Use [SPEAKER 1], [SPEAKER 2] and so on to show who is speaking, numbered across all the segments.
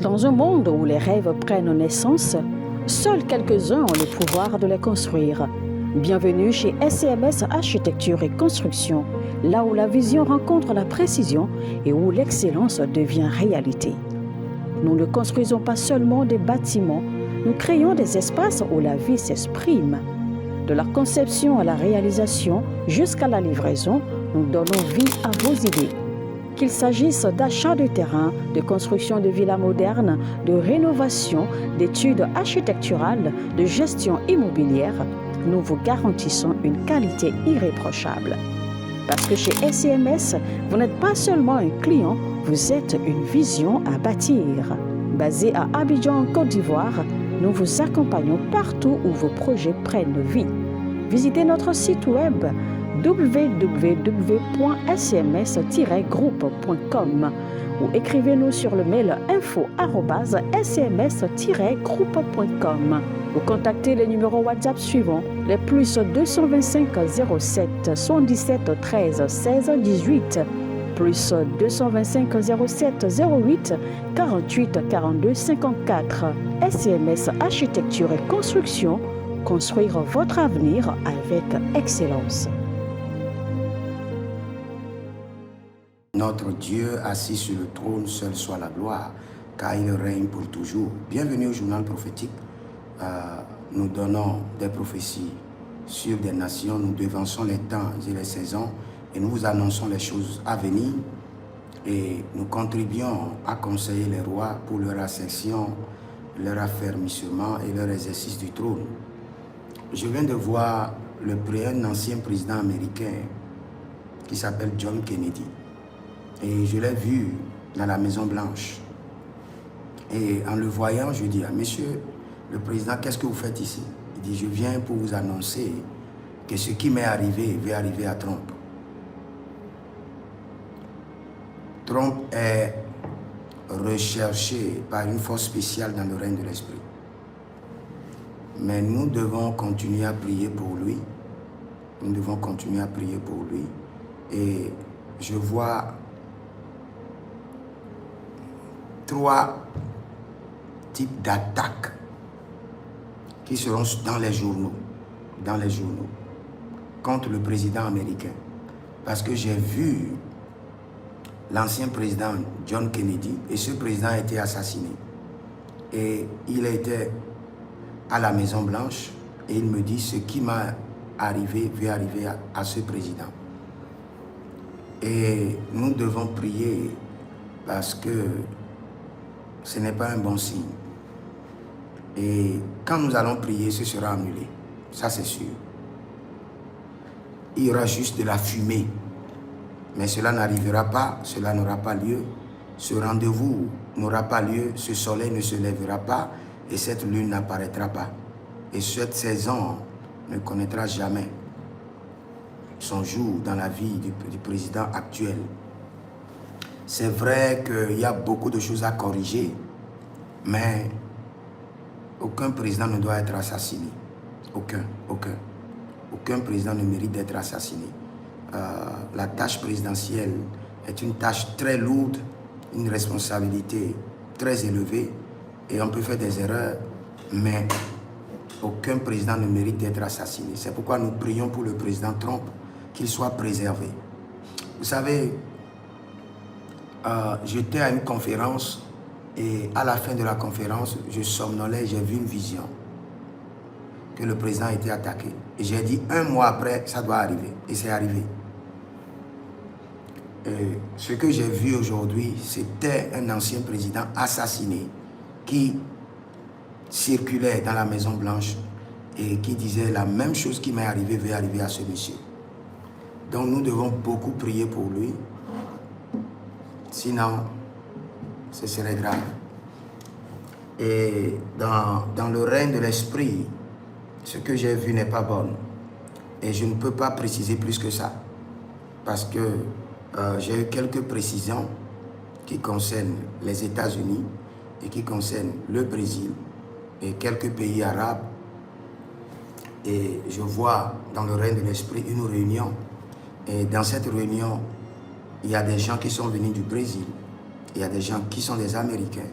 [SPEAKER 1] Dans un monde où les rêves prennent naissance, seuls quelques-uns ont le pouvoir de les construire. Bienvenue chez SCMS Architecture et Construction, là où la vision rencontre la précision et où l'excellence devient réalité. Nous ne construisons pas seulement des bâtiments, nous créons des espaces où la vie s'exprime. De la conception à la réalisation jusqu'à la livraison, nous donnons vie à vos idées. Qu'il s'agisse d'achat de terrain, de construction de villas modernes, de rénovation, d'études architecturales, de gestion immobilière, nous vous garantissons une qualité irréprochable. Parce que chez SCMS, vous n'êtes pas seulement un client, vous êtes une vision à bâtir. Basé à Abidjan, en Côte d'Ivoire, nous vous accompagnons partout où vos projets prennent vie. Visitez notre site web www.scms-groupe.com ou écrivez-nous sur le mail info@scms-groupe.com ou contactez les numéros WhatsApp suivants, les plus 225 07 77 13 16 18, plus 225 07 08 48 42 54. SCMS Architecture et Construction, construire votre avenir avec excellence.
[SPEAKER 2] Notre Dieu assis sur le trône, seul soit la gloire, car il règne pour toujours. Bienvenue au journal prophétique. Nous donnons des prophéties sur des nations, nous devançons les temps et les saisons et nous vous annonçons les choses à venir et nous contribuons à conseiller les rois pour leur ascension, leur affermissement et leur exercice du trône. Je viens de voir un ancien président américain qui s'appelle John Kennedy. Et je l'ai vu dans la Maison Blanche. Et en le voyant, je dis à monsieur le président, qu'est-ce que vous faites ici? Il dit, je viens pour vous annoncer que ce qui m'est arrivé va arriver à Trump. Trump est recherché par une force spéciale dans le règne de l'esprit. Mais nous devons continuer à prier pour lui. Nous devons continuer à prier pour lui. Et je vois 3 types d'attaques qui seront dans les journaux contre le président américain. Parce que j'ai vu l'ancien président John Kennedy et ce président a été assassiné. Et il était à la Maison Blanche et il me dit ce qui m'a arrivé va arriver à ce président. Et nous devons prier parce que ce n'est pas un bon signe. Et quand nous allons prier, ce sera annulé. Ça, c'est sûr. Il y aura juste de la fumée. Mais cela n'arrivera pas, cela n'aura pas lieu. Ce rendez-vous n'aura pas lieu, ce soleil ne se lèvera pas et cette lune n'apparaîtra pas. Et cette saison ne connaîtra jamais son jour dans la vie du président actuel. C'est vrai qu'il y a beaucoup de choses à corriger, mais aucun président ne doit être assassiné. Aucun président ne mérite d'être assassiné. La tâche présidentielle est une tâche très lourde, une responsabilité très élevée, et on peut faire des erreurs, mais aucun président ne mérite d'être assassiné. C'est pourquoi nous prions pour le président Trump, qu'il soit préservé. Vous savez, j'étais à une conférence et à la fin de la conférence, je somnolais, j'ai vu une vision que le président a été attaqué. Et j'ai dit, 1 mois après, ça doit arriver. Et c'est arrivé. Et ce que j'ai vu aujourd'hui, c'était un ancien président assassiné qui circulait dans la Maison Blanche et qui disait la même chose qui m'est arrivée va arriver à ce monsieur. Donc nous devons beaucoup prier pour lui. Sinon, ce serait grave. Et dans le règne de l'esprit, ce que j'ai vu n'est pas bon. Et je ne peux pas préciser plus que ça. Parce que j'ai eu quelques précisions qui concernent les États-Unis et qui concernent le Brésil et quelques pays arabes. Et je vois dans le règne de l'esprit une réunion. Et dans cette réunion, il y a des gens qui sont venus du Brésil, il y a des gens qui sont des Américains,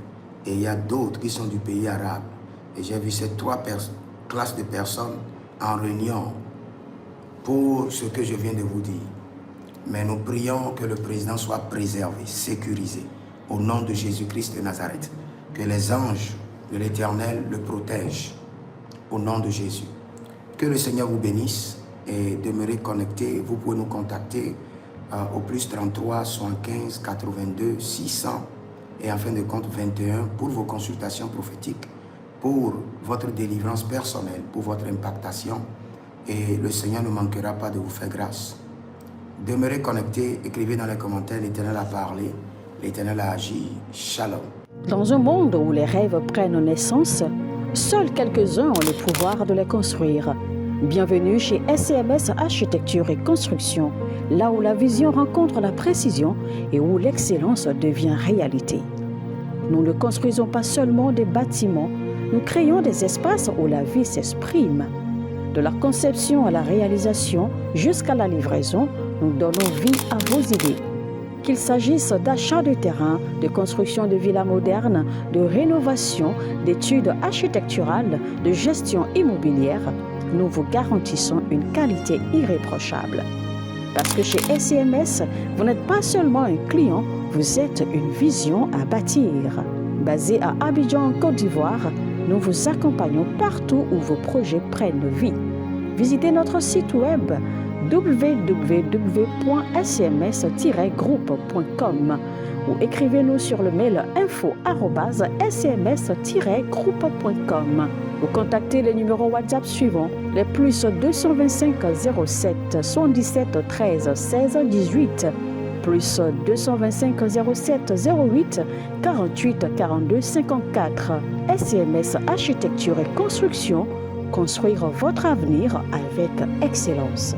[SPEAKER 2] et il y a d'autres qui sont du pays arabe. Et j'ai vu ces trois classes de personnes en réunion pour ce que je viens de vous dire. Mais nous prions que le président soit préservé, sécurisé, au nom de Jésus-Christ de Nazareth. Que les anges de l'Éternel le protègent, au nom de Jésus. Que le Seigneur vous bénisse et demeurez connectés. Vous pouvez nous contacter au plus 33 75 82 600 et en fin de compte 21 pour vos consultations prophétiques, pour votre délivrance personnelle, pour votre impactation. Et le Seigneur ne manquera pas de vous faire grâce. Demeurez connectés, écrivez dans les commentaires, l'Éternel a parlé, l'Éternel a agi. Shalom.
[SPEAKER 1] Dans un monde où les rêves prennent naissance, seuls quelques-uns ont le pouvoir de les construire. Bienvenue chez SCMS Architecture et Construction, là où la vision rencontre la précision et où l'excellence devient réalité. Nous ne construisons pas seulement des bâtiments, nous créons des espaces où la vie s'exprime. De la conception à la réalisation jusqu'à la livraison, nous donnons vie à vos idées. Qu'il s'agisse d'achat de terrain, de construction de villas modernes, de rénovation, d'études architecturales, de gestion immobilière, nous vous garantissons une qualité irréprochable. Parce que chez SCMS, vous n'êtes pas seulement un client, vous êtes une vision à bâtir. Basé à Abidjan, en Côte d'Ivoire, nous vous accompagnons partout où vos projets prennent vie. Visitez notre site web www.scms-groupe.com ou écrivez-nous sur le mail info@scms-groupe.com ou contactez les numéros WhatsApp suivants, les plus 225 07 77 13 16 18, plus 225 07 08 48 42 54. SCMS Architecture et Construction, construire votre avenir avec excellence.